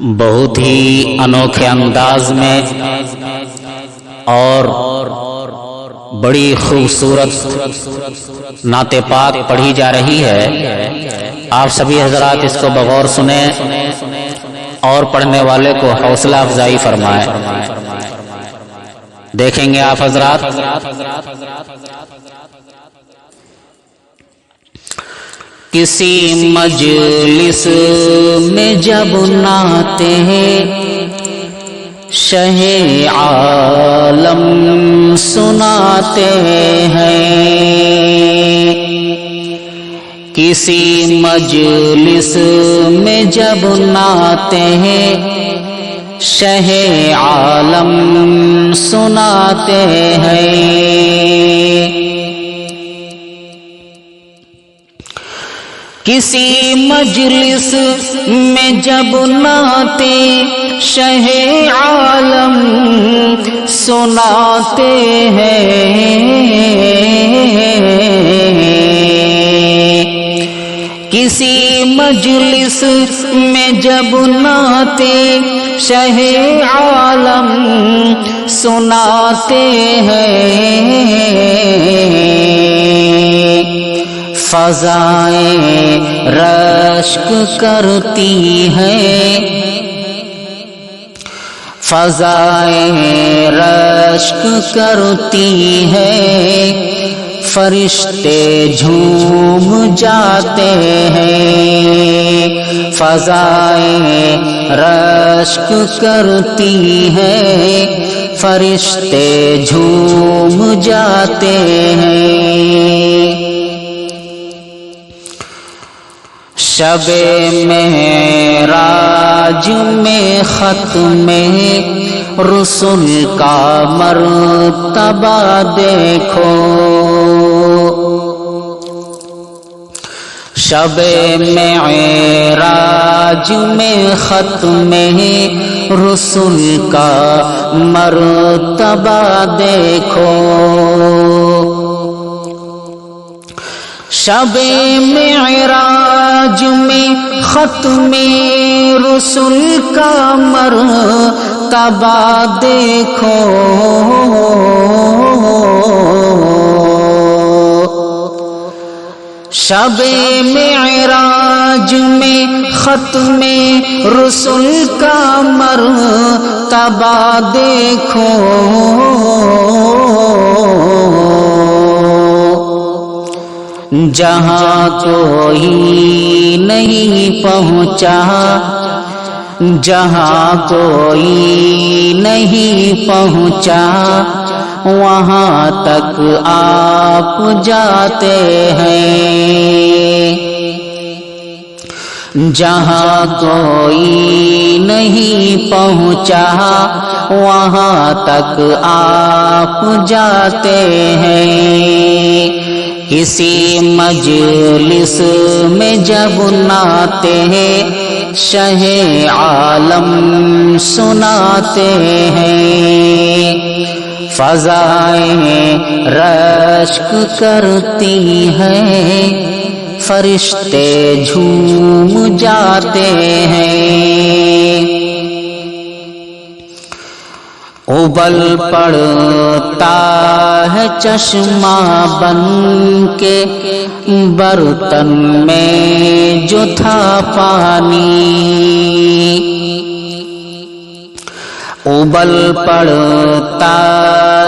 بہت ہی انوکھے انداز میں اور بڑی خوبصورت نعت پاک پڑھی جا رہی ہے۔ آپ سبھی حضرات اس کو بغور سنیں اور پڑھنے والے کو حوصلہ افزائی فرمائیں۔ دیکھیں گے آپ حضرات، کسی مجلس میں جب نعت شہ عالم سناتے ہیں، کسی مجلس میں جب نعت شہ عالم سناتے ہیں، کسی مجلس میں جب نعت شہ عالم سناتے ہیں، کسی مجلس میں جب نعت شہ عالم سناتے ہیں، فضائیں رشک کرتی ہیں، فضائیں رشک کرتی ہیں، فرشتے جھوم جاتے ہیں، فضائیں رشک کرتی ہیں، فرشتے جھوم جاتے ہیں، شب معراج میں ختم رسل کا مرتبہ دیکھو، شب معراج میں ختم رسل کا مرتبہ دیکھو، شب معراج میں ختم رسل کا مرتبہ دیکھو، شب معراج میں ختم رسل کا مرتبہ دیکھو، جہاں کوئی نہیں پہنچا، جہاں کوئی نہیں پہنچا، وہاں تک آپ جاتے ہیں، جہاں کوئی نہیں پہنچا، وہاں تک آپ جاتے ہیں، کسی مجلس میں جب نعت شہ عالم سناتے ہیں، فضائیں رشک کرتی ہیں، فرشتے جھوم جاتے ہیں، ابل پڑتا ہے چشمہ بن کے برتن میں جو تھا پانی، ابل پڑتا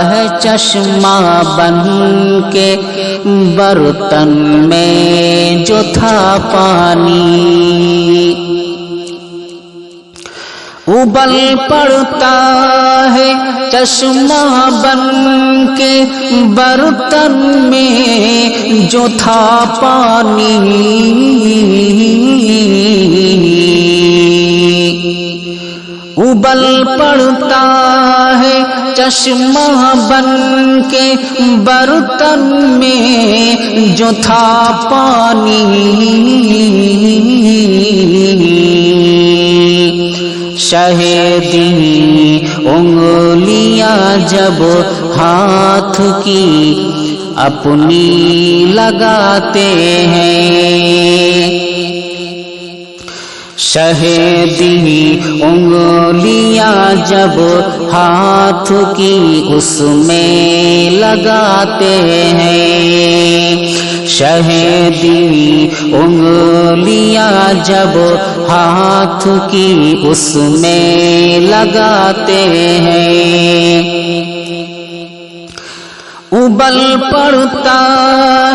ہے چشمہ بن کے برتن میں جو تھا پانی، ابل پڑتا ہے چشمہ بن کے برتن میں جو تھا پانی، ابل پڑتا ہے چشمہ بن کے برتن میں جو تھا پانی، شہیدی انگلیاں جب ہاتھ کی اپنی لگاتے ہیں، شہدی انگلیاں جب ہاتھ کی اس میں لگاتے ہیں، شہدی انگلیاں جب ہاتھ کی اس میں لگاتے ہیں، ابل پڑتا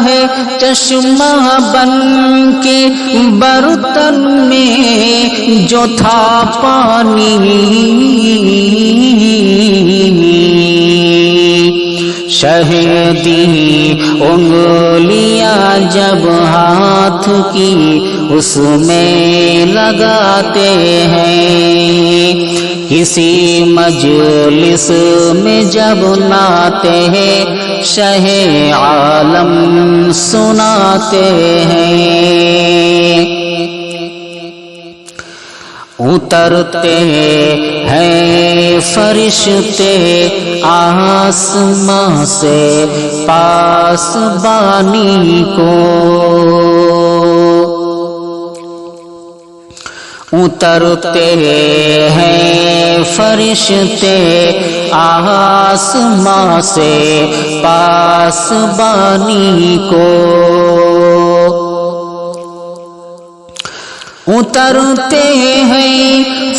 ہے چشمہ بن کے برتن میں جو تھا پانی، شہدی انگلیاں جب ہاتھ کی اس میں لگاتے ہیں، کسی مجلس میں جب ناتے ہیں شہ عالم سناتے ہیں، اترتے ہیں فرشتے آسمان سے پاسبانی کو، اترتے ہیں فرشتے آسمان سے پاسبانی کو، اترتے ہیں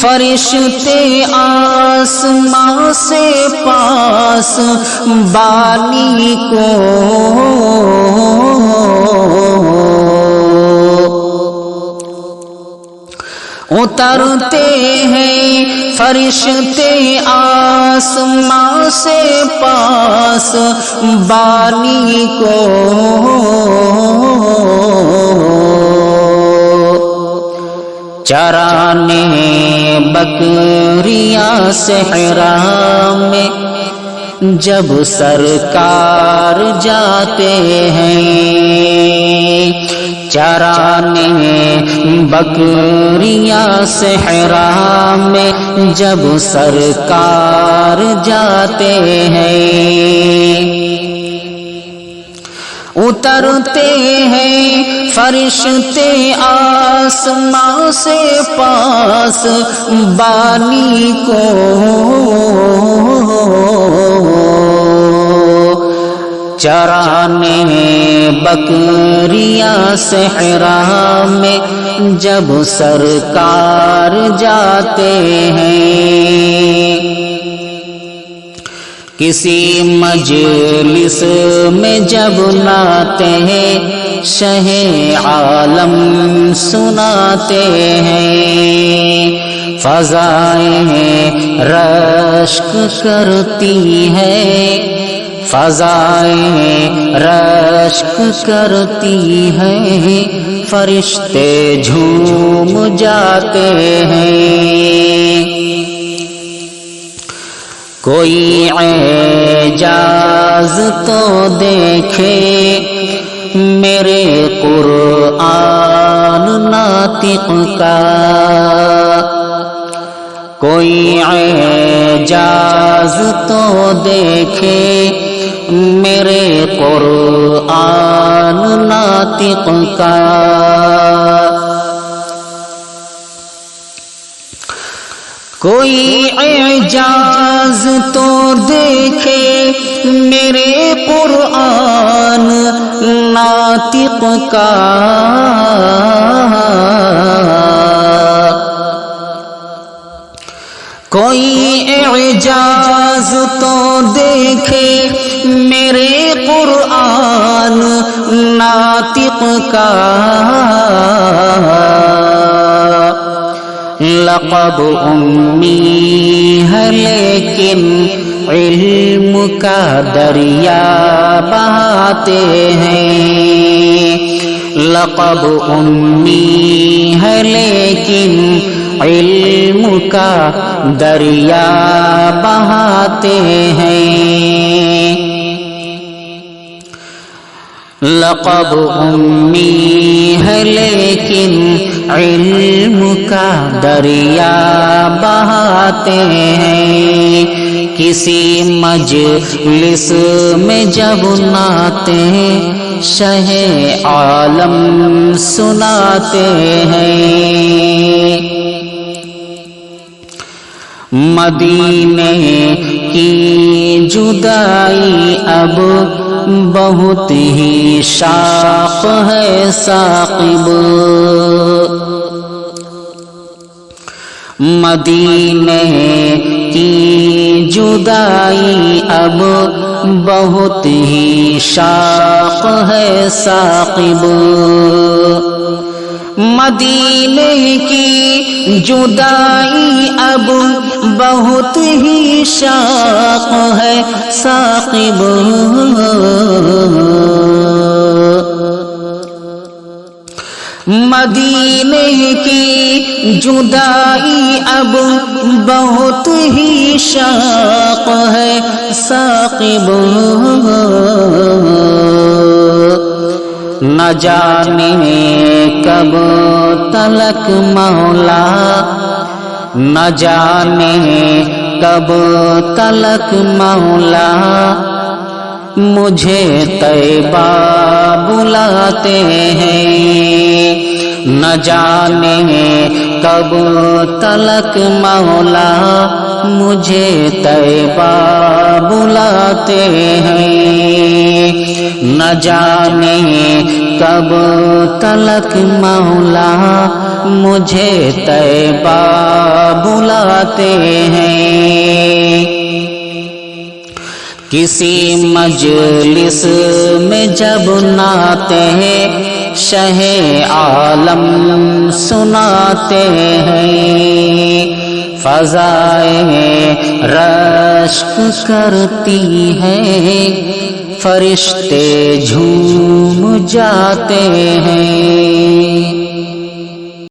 فرشتے آسمان سے پاسبانی کو، اترتے ہیں فرشتے آسمان سے پاسبانی کو، چرانے بکریاں صحرا میں جب سرکار جاتے ہیں، چرانے بکریاں صحرا میں جب سرکار جاتے ہیں، اترتے ہیں فرشتے آسمان سے پاسبانی کو، چرانے بکریاں صحرا میں جب سرکار جاتے ہیں، کسی مجلس میں جب ناتے ہیں شہ عالم سناتے ہیں، فضائیں رشک کرتی ہیں، فضائیں رشک کرتی ہیں، فرشتے جھوم جاتے ہیں، کوئی اعجاز تو دیکھے میرے قرآن ناطق کا، کوئی اعجاز تو دیکھے میرے قرآن ناطق کا، کوئی اعجاز تو دیکھے میرے قرآن ناطق کا، کوئی اعجاز تو دیکھے میرے قرآن ناطق کا، لقب امی ہے لیکن علم کا دریا بہاتے ہیں، لقب امی ہے لیکن علم کا دریا بہاتے ہیں، لقب امی ہے لیکن علم کا دریا بہاتے ہیں، کسی مجلس میں جب ناتے شہ عالم سناتے ہیں، مدینے کی جدائی اب بہت ہی شاق ہے ثاقب، مدینے کی جدائی اب بہت ہی شاق ہے ثاقب، مدینے کی جدائی اب بہت ہی شاق ہے ثاقب، مدینے کی جدائی اب بہت ہی شاق ہے ثاقب، نہ جانے کب تلک مولا، نہ جانے کب تلک مولا مجھے طیبہ بلاتے ہیں، نہ جانے کب تلک مولا مجھے طیبہ بلاتے ہیں، نہ جانے کب تلک مولا مجھے طیبہ بلاتے ہیں، کسی مجلس میں جب ناتے شہ عالم سناتے ہیں، فضائیں رشک کرتی ہیں، فرشتے جھوم جاتے ہیں،